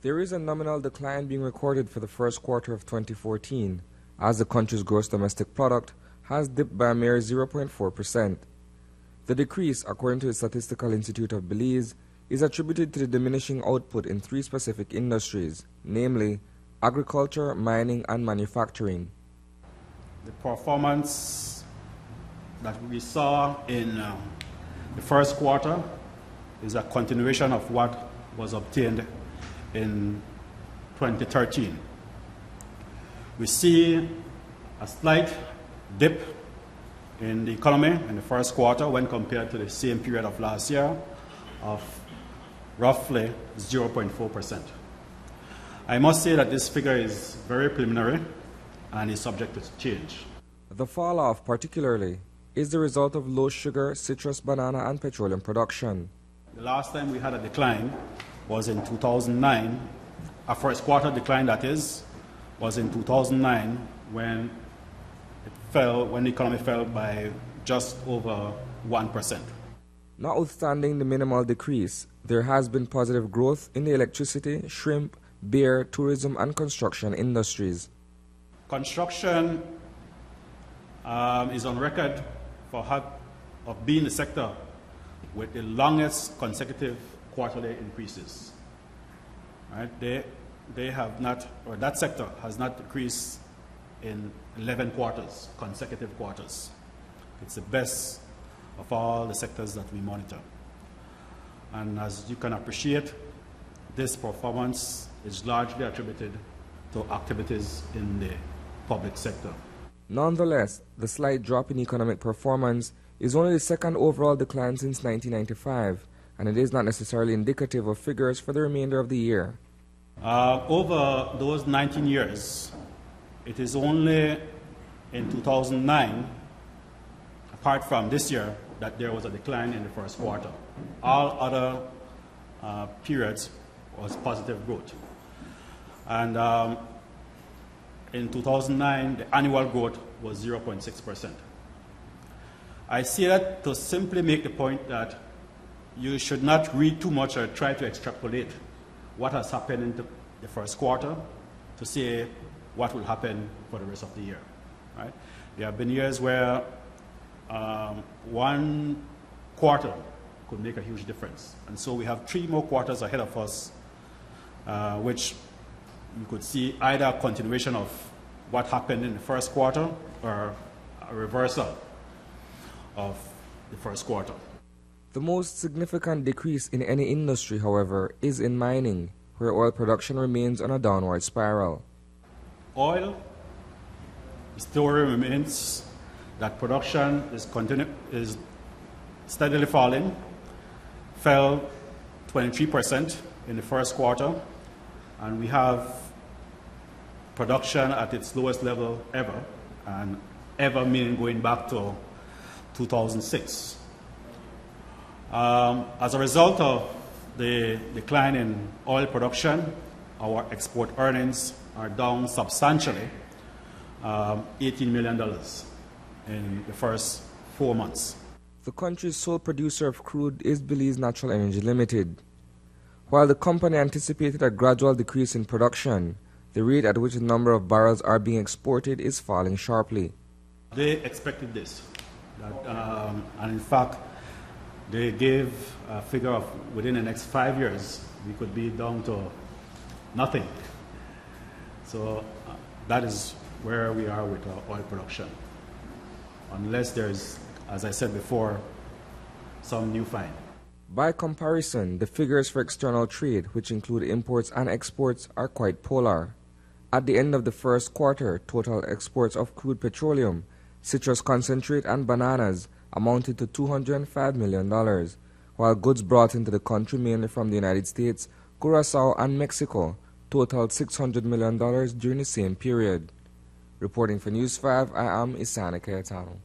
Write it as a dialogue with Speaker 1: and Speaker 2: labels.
Speaker 1: There is a nominal decline being recorded for the first quarter of 2014, as the country's gross domestic product has dipped by a mere 0.4%. The decrease, according to the Statistical Institute of Belize, is attributed to the diminishing output in three specific industries, namely agriculture, mining, and manufacturing.
Speaker 2: The performance that we saw in the first quarter is a continuation of what was obtained in 2013. We see a slight dip in the economy in the first quarter when compared to the same period of last year of roughly 0.4%. I must say that this figure is very preliminary and is subject to change.
Speaker 1: The fall-off, particularly, is the result of low sugar, citrus, banana, and petroleum production.
Speaker 2: The last time we had a decline was in 2009. A first quarter decline, that is, was in 2009 when the economy fell by just over 1%.
Speaker 1: Notwithstanding the minimal decrease, there has been positive growth in the electricity, shrimp, beer, tourism, and construction industries.
Speaker 2: Construction is on record of being the sector with the longest consecutive quarterly increases. Right? They have not, or that sector has not decreased in 11 quarters, consecutive quarters. It's the best of all the sectors that we monitor. And as you can appreciate, this performance is largely attributed to activities in the public sector.
Speaker 1: Nonetheless, the slight drop in economic performance is only the second overall decline since 1995, and it is not necessarily indicative of figures for the remainder of the year.
Speaker 2: Over those 19 years, it is only in 2009, apart from this year, that there was a decline in the first quarter. All other periods was positive growth. And in 2009, the annual growth was 0.6%. I say that to simply make the point that you should not read too much or try to extrapolate what has happened in the first quarter to say what will happen for the rest of the year. Right? There have been years where one quarter could make a huge difference. And so we have 3 more quarters ahead of us, which you could see either a continuation of what happened in the first quarter or a reversal of the first quarter.
Speaker 1: The most significant decrease in any industry, however, is in mining, where oil production remains on a downward spiral.
Speaker 2: Oil, the story remains that production is steadily falling, fell 23% in the first quarter, and we have production at its lowest level ever, and ever meaning going back to 2006. As a result of the decline in oil production, our export earnings are down substantially, $18 million in the first 4 months.
Speaker 1: The country's sole producer of crude is Belize Natural Energy Limited. While the company anticipated a gradual decrease in production, the rate at which the number of barrels are being exported is falling sharply.
Speaker 2: They expected this, and in fact, they gave a figure of within the next 5 years, we could be down to nothing. So that is where we are with our oil production. Unless there's, as I said before, some new find.
Speaker 1: By comparison, the figures for external trade, which include imports and exports, are quite polar. At the end of the first quarter, total exports of crude petroleum, citrus concentrate, and bananas amounted to $205 million, while goods brought into the country mainly from the United States, Curaçao, and Mexico totaled $600 million during the same period. Reporting for News 5, I am Isani Kayatano.